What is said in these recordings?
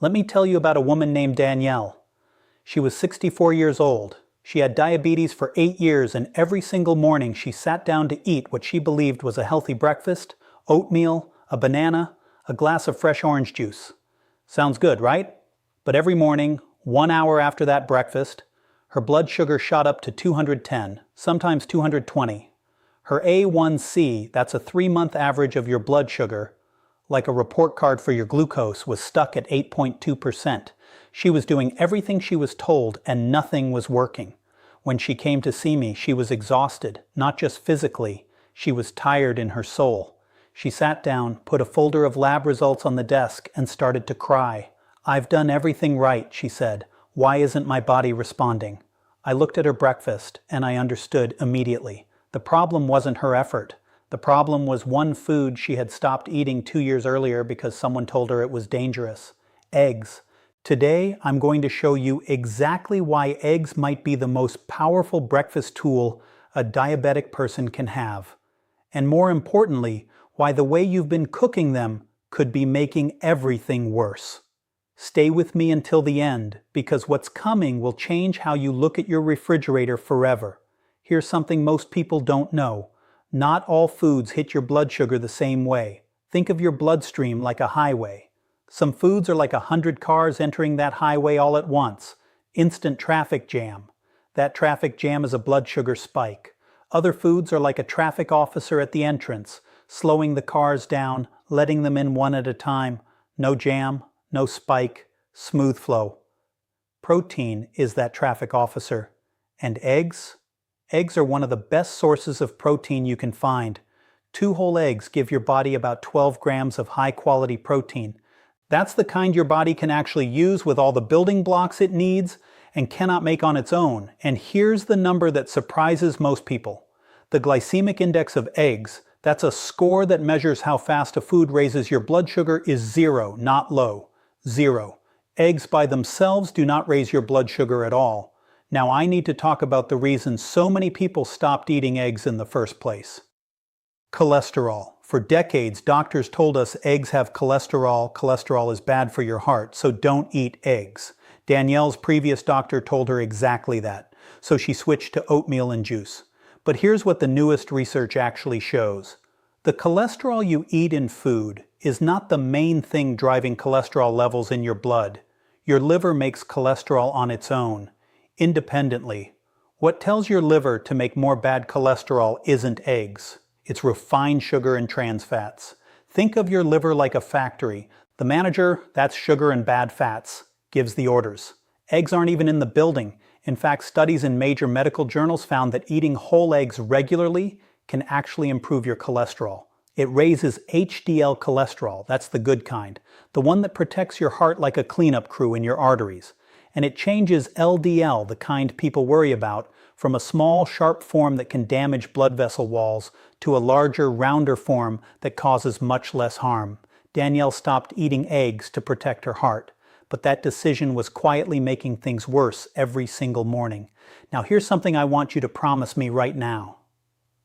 Let me tell you about a woman named Danielle. She was 64 years old. She had diabetes for 8 years, and every single morning she sat down to eat what she believed was a healthy breakfast: oatmeal, a banana, a glass of fresh orange juice. Sounds good, right? But every morning, 1 hour after that breakfast, her blood sugar shot up to 210, sometimes 220. Her A1C, that's a 3-month average of your blood sugar, like a report card for your glucose, was stuck at 8.2%. She was doing everything she was told and nothing was working. When she came to see me, she was exhausted, not just physically. She was tired in her soul. She sat down, put a folder of lab results on the desk, and started to cry. "I've done everything right," she said. "Why isn't my body responding?" I looked at her breakfast, and I understood immediately. The problem wasn't her effort. The problem was one food she had stopped eating 2 years earlier because someone told her it was dangerous: eggs. Today, I'm going to show you exactly why eggs might be the most powerful breakfast tool a diabetic person can have. And more importantly, why the way you've been cooking them could be making everything worse. Stay with me until the end, because what's coming will change how you look at your refrigerator forever. Here's something most people don't know. Not all foods hit your blood sugar the same way. Think of your bloodstream like a highway. Some foods are like 100 cars entering that highway all at once. Instant traffic jam. That traffic jam is a blood sugar spike. Other foods are like a traffic officer at the entrance, slowing the cars down, letting them in one at a time. No jam, no spike, smooth flow. Protein is that traffic officer. And eggs? Eggs are one of the best sources of protein you can find. 2 whole eggs give your body about 12 grams of high-quality protein. That's the kind your body can actually use with all the building blocks it needs and cannot make on its own. And here's the number that surprises most people. The glycemic index of eggs, that's a score that measures how fast a food raises your blood sugar, is 0, not low. 0. Eggs by themselves do not raise your blood sugar at all. Now I need to talk about the reason so many people stopped eating eggs in the first place. Cholesterol. For decades, doctors told us eggs have cholesterol. Cholesterol is bad for your heart, so don't eat eggs. Danielle's previous doctor told her exactly that, so she switched to oatmeal and juice. But here's what the newest research actually shows. The cholesterol you eat in food is not the main thing driving cholesterol levels in your blood. Your liver makes cholesterol on its own, independently. What tells your liver to make more bad cholesterol isn't eggs. It's refined sugar and trans fats. Think of your liver like a factory. The manager, that's sugar and bad fats, gives the orders. Eggs aren't even in the building. In fact, studies in major medical journals found that eating whole eggs regularly can actually improve your cholesterol. It raises HDL cholesterol, that's the good kind, the one that protects your heart like a cleanup crew in your arteries. And it changes LDL, the kind people worry about, from a small, sharp form that can damage blood vessel walls to a larger, rounder form that causes much less harm. Danielle stopped eating eggs to protect her heart, but that decision was quietly making things worse every single morning. Now here's something I want you to promise me right now.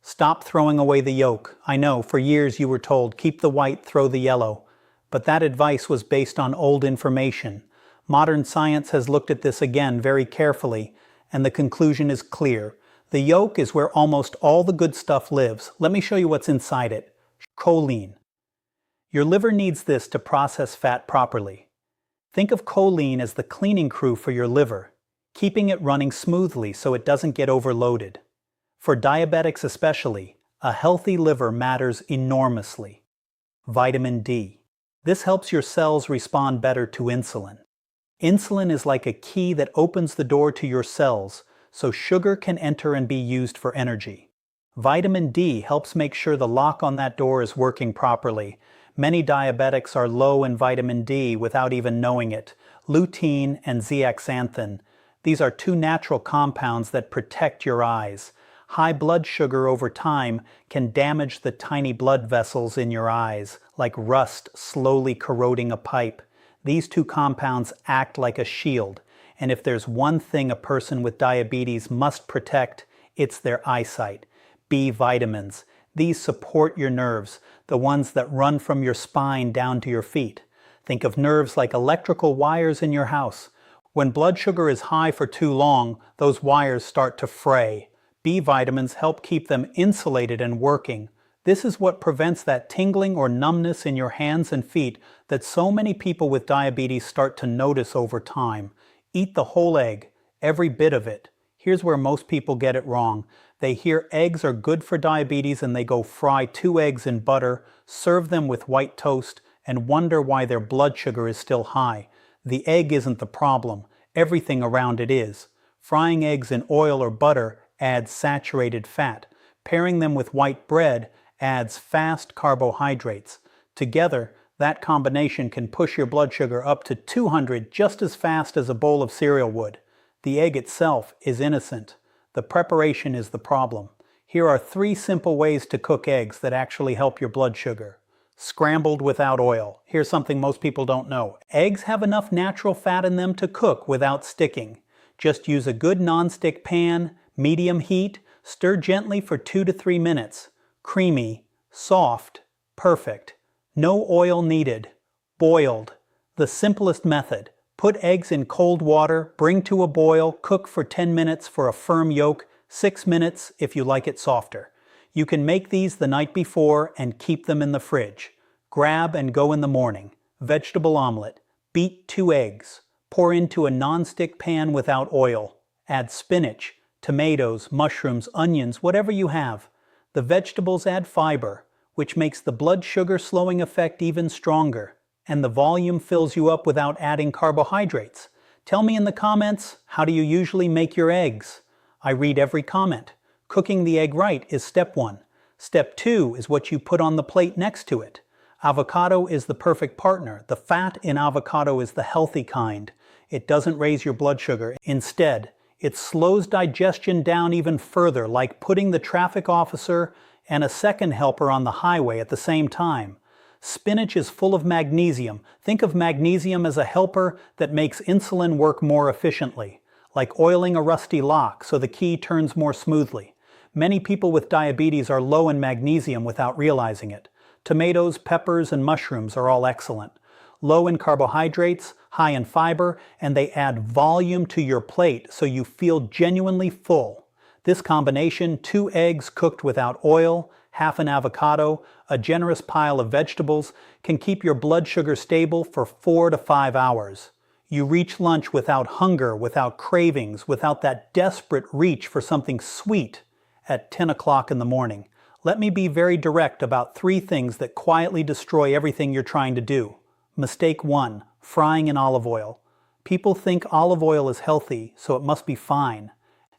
Stop throwing away the yolk. I know, for years you were told, keep the white, throw the yellow. But that advice was based on old information. Modern science has looked at this again very carefully, and the conclusion is clear. The yolk is where almost all the good stuff lives. Let me show you what's inside it. Choline. Your liver needs this to process fat properly. Think of choline as the cleaning crew for your liver, keeping it running smoothly so it doesn't get overloaded. For diabetics especially, a healthy liver matters enormously. Vitamin D. This helps your cells respond better to insulin. Insulin is like a key that opens the door to your cells, so sugar can enter and be used for energy. Vitamin D helps make sure the lock on that door is working properly. Many diabetics are low in vitamin D without even knowing it. Lutein and zeaxanthin. These are 2 natural compounds that protect your eyes. High blood sugar over time can damage the tiny blood vessels in your eyes, like rust slowly corroding a pipe. These 2 compounds act like a shield, and if there's one thing a person with diabetes must protect, it's their eyesight. B vitamins. These support your nerves, the ones that run from your spine down to your feet. Think of nerves like electrical wires in your house. When blood sugar is high for too long, those wires start to fray. B vitamins help keep them insulated and working. This is what prevents that tingling or numbness in your hands and feet that so many people with diabetes start to notice over time. Eat the whole egg, every bit of it. Here's where most people get it wrong. They hear eggs are good for diabetes and they go fry 2 eggs in butter, serve them with white toast, and wonder why their blood sugar is still high. The egg isn't the problem. Everything around it is. Frying eggs in oil or butter adds saturated fat. Pairing them with white bread adds fast carbohydrates. Together, that combination can push your blood sugar up to 200 just as fast as a bowl of cereal would. The egg itself is innocent. The preparation is the problem. Here are 3 simple ways to cook eggs that actually help your blood sugar. Scrambled without oil. Here's something most people don't know. Eggs have enough natural fat in them to cook without sticking. Just use a good nonstick pan, medium heat, stir gently for 2 to 3 minutes. Creamy, soft, perfect. No oil needed. Boiled. The simplest method. Put eggs in cold water, bring to a boil, cook for 10 minutes for a firm yolk, 6 minutes if you like it softer. You can make these the night before and keep them in the fridge. Grab and go in the morning. Vegetable omelet. Beat 2 eggs. Pour into a nonstick pan without oil. Add spinach, tomatoes, mushrooms, onions, whatever you have. The vegetables add fiber, which makes the blood sugar slowing effect even stronger, and the volume fills you up without adding carbohydrates. Tell me in the comments, how do you usually make your eggs? I read every comment. Cooking the egg right is step 1. Step 2 is what you put on the plate next to it. Avocado is the perfect partner. The fat in avocado is the healthy kind. It doesn't raise your blood sugar. Instead, it slows digestion down even further, like putting the traffic officer and a second helper on the highway at the same time. Spinach is full of magnesium. Think of magnesium as a helper that makes insulin work more efficiently, like oiling a rusty lock so the key turns more smoothly. Many people with diabetes are low in magnesium without realizing it. Tomatoes, peppers, and mushrooms are all excellent. Low in carbohydrates, high in fiber, and they add volume to your plate so you feel genuinely full. This combination, 2 eggs cooked without oil, half an avocado, a generous pile of vegetables, can keep your blood sugar stable for 4 to 5 hours. You reach lunch without hunger, without cravings, without that desperate reach for something sweet at 10 o'clock in the morning. Let me be very direct about 3 things that quietly destroy everything you're trying to do. Mistake 1, frying in olive oil. People think olive oil is healthy, so it must be fine.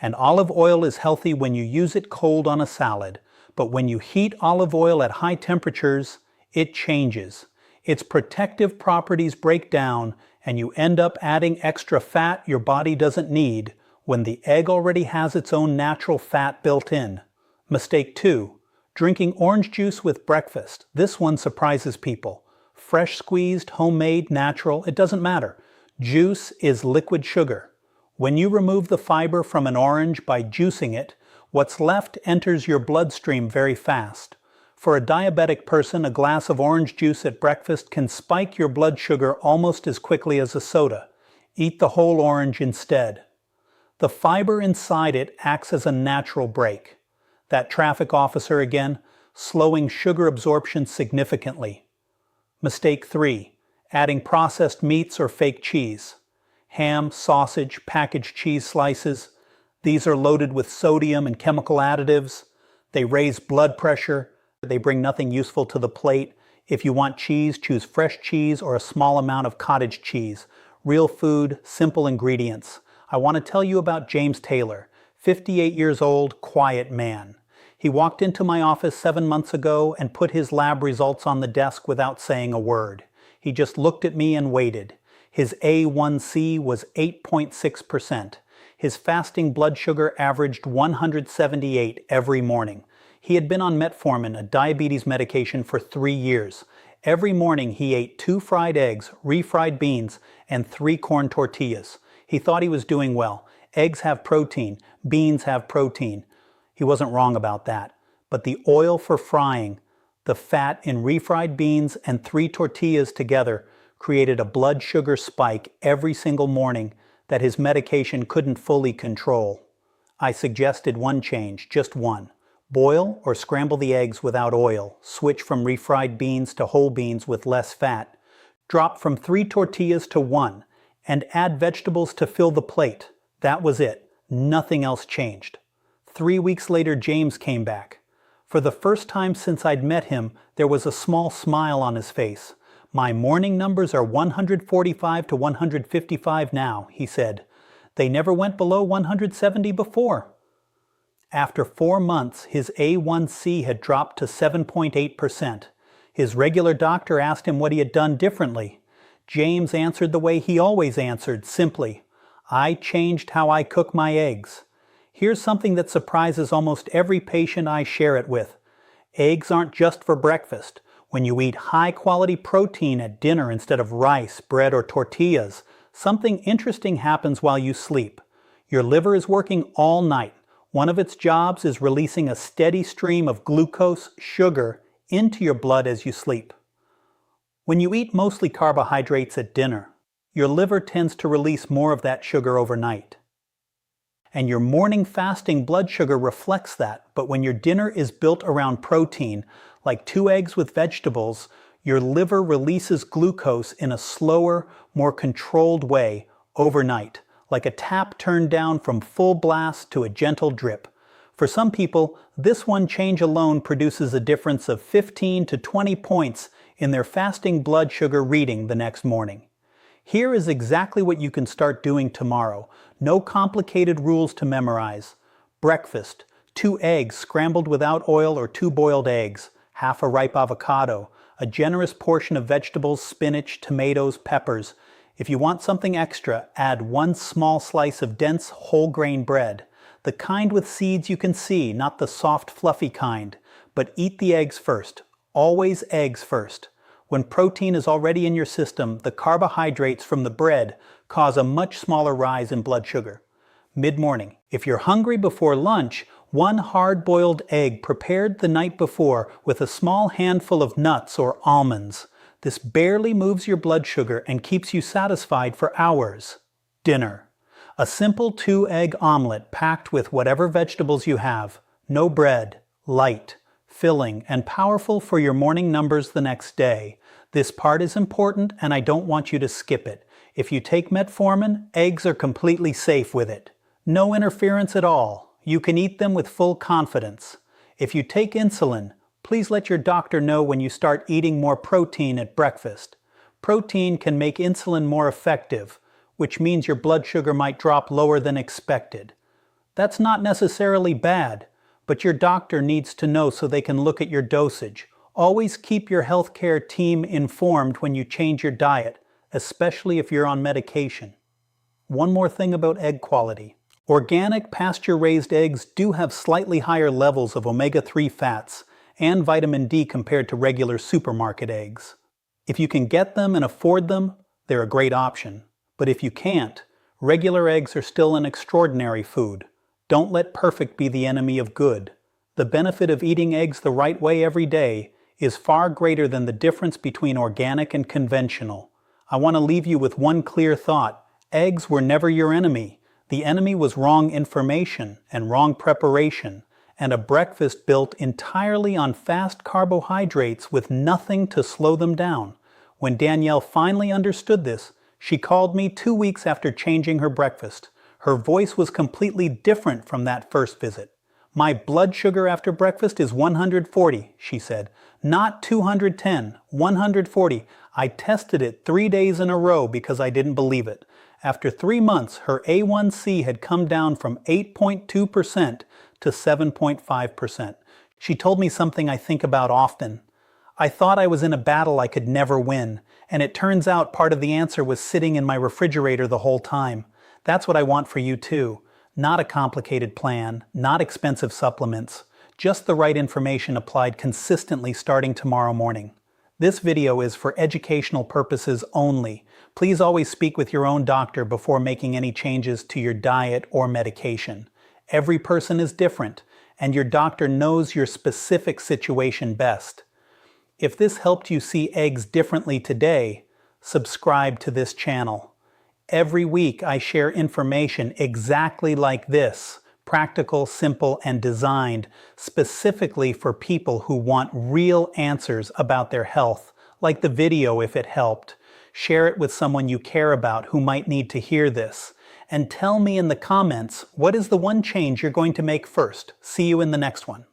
And olive oil is healthy when you use it cold on a salad. But when you heat olive oil at high temperatures, it changes. Its protective properties break down, and you end up adding extra fat your body doesn't need when the egg already has its own natural fat built in. Mistake 2, drinking orange juice with breakfast. This one surprises people. Fresh squeezed, homemade, natural, it doesn't matter. Juice is liquid sugar. When you remove the fiber from an orange by juicing it, what's left enters your bloodstream very fast. For a diabetic person, a glass of orange juice at breakfast can spike your blood sugar almost as quickly as a soda. Eat the whole orange instead. The fiber inside it acts as a natural brake. That traffic officer again, slowing sugar absorption significantly. Mistake 3, adding processed meats or fake cheese. Ham, sausage, packaged cheese slices. These are loaded with sodium and chemical additives. They raise blood pressure. They bring nothing useful to the plate. If you want cheese, choose fresh cheese or a small amount of cottage cheese. Real food, simple ingredients. I want to tell you about James Taylor, 58 years old, quiet man. He walked into my office 7 months ago and put his lab results on the desk without saying a word. He just looked at me and waited. His A1C was 8.6%. His fasting blood sugar averaged 178 every morning. He had been on metformin, a diabetes medication, for 3 years. Every morning he ate 2 fried eggs, refried beans, and 3 corn tortillas. He thought he was doing well. Eggs have protein, beans have protein. He wasn't wrong about that. But the oil for frying, the fat in refried beans and 3 tortillas together created a blood sugar spike every single morning that his medication couldn't fully control. I suggested one change, just one. Boil or scramble the eggs without oil, switch from refried beans to whole beans with less fat, drop from 3 tortillas to 1, and add vegetables to fill the plate. That was it. Nothing else changed. 3 weeks later, James came back. For the first time since I'd met him, there was a small smile on his face. "My morning numbers are 145 to 155 now," he said. "They never went below 170 before." After 4 months, his A1C had dropped to 7.8%. His regular doctor asked him what he had done differently. James answered the way he always answered, simply, "I changed how I cook my eggs." Here's something that surprises almost every patient I share it with. Eggs aren't just for breakfast. When you eat high-quality protein at dinner instead of rice, bread, or tortillas, something interesting happens while you sleep. Your liver is working all night. One of its jobs is releasing a steady stream of glucose, sugar, into your blood as you sleep. When you eat mostly carbohydrates at dinner, your liver tends to release more of that sugar overnight. And your morning fasting blood sugar reflects that, but when your dinner is built around protein, like 2 eggs with vegetables, your liver releases glucose in a slower, more controlled way overnight, like a tap turned down from full blast to a gentle drip. For some people, this one change alone produces a difference of 15 to 20 points in their fasting blood sugar reading the next morning. Here is exactly what you can start doing tomorrow. No complicated rules to memorize. Breakfast: 2 eggs scrambled without oil or 2 boiled eggs, half a ripe avocado, a generous portion of vegetables, spinach, tomatoes, peppers. If you want something extra, add 1 small slice of dense whole grain bread. The kind with seeds you can see, not the soft, fluffy kind. But eat the eggs first. Always eggs first. When protein is already in your system, the carbohydrates from the bread cause a much smaller rise in blood sugar. Mid-morning, if you're hungry before lunch, 1 hard-boiled egg prepared the night before with a small handful of nuts or almonds. This barely moves your blood sugar and keeps you satisfied for hours. Dinner: a simple 2-egg omelet packed with whatever vegetables you have. No bread, light, filling, and powerful for your morning numbers the next day. This part is important and I don't want you to skip it. If you take metformin, eggs are completely safe with it. No interference at all. You can eat them with full confidence. If you take insulin, please let your doctor know when you start eating more protein at breakfast. Protein can make insulin more effective, which means your blood sugar might drop lower than expected. That's not necessarily bad, but your doctor needs to know so they can look at your dosage. Always keep your healthcare team informed when you change your diet, especially if you're on medication. One more thing about egg quality. Organic pasture-raised eggs do have slightly higher levels of omega-3 fats and vitamin D compared to regular supermarket eggs. If you can get them and afford them, they're a great option. But if you can't, regular eggs are still an extraordinary food. Don't let perfect be the enemy of good. The benefit of eating eggs the right way every day is far greater than the difference between organic and conventional. I want to leave you with one clear thought. Eggs were never your enemy. The enemy was wrong information and wrong preparation, and a breakfast built entirely on fast carbohydrates with nothing to slow them down. When Danielle finally understood this, she called me 2 weeks after changing her breakfast. Her voice was completely different from that first visit. "My blood sugar after breakfast is 140, she said. "Not 210, 140. I tested it 3 days in a row because I didn't believe it." After 3 months, her A1C had come down from 8.2% to 7.5%. She told me something I think about often. "I thought I was in a battle I could never win, and it turns out part of the answer was sitting in my refrigerator the whole time. That's what I want for you too. Not a complicated plan, not expensive supplements, just the right information applied consistently starting tomorrow morning." This video is for educational purposes only. Please always speak with your own doctor before making any changes to your diet or medication. Every person is different, and your doctor knows your specific situation best. If this helped you see eggs differently today, subscribe to this channel. Every week I share information exactly like this, practical, simple, and designed specifically for people who want real answers about their health, like the video if it helped. Share it with someone you care about who might need to hear this. And tell me in the comments, what is the one change you're going to make first? See you in the next one.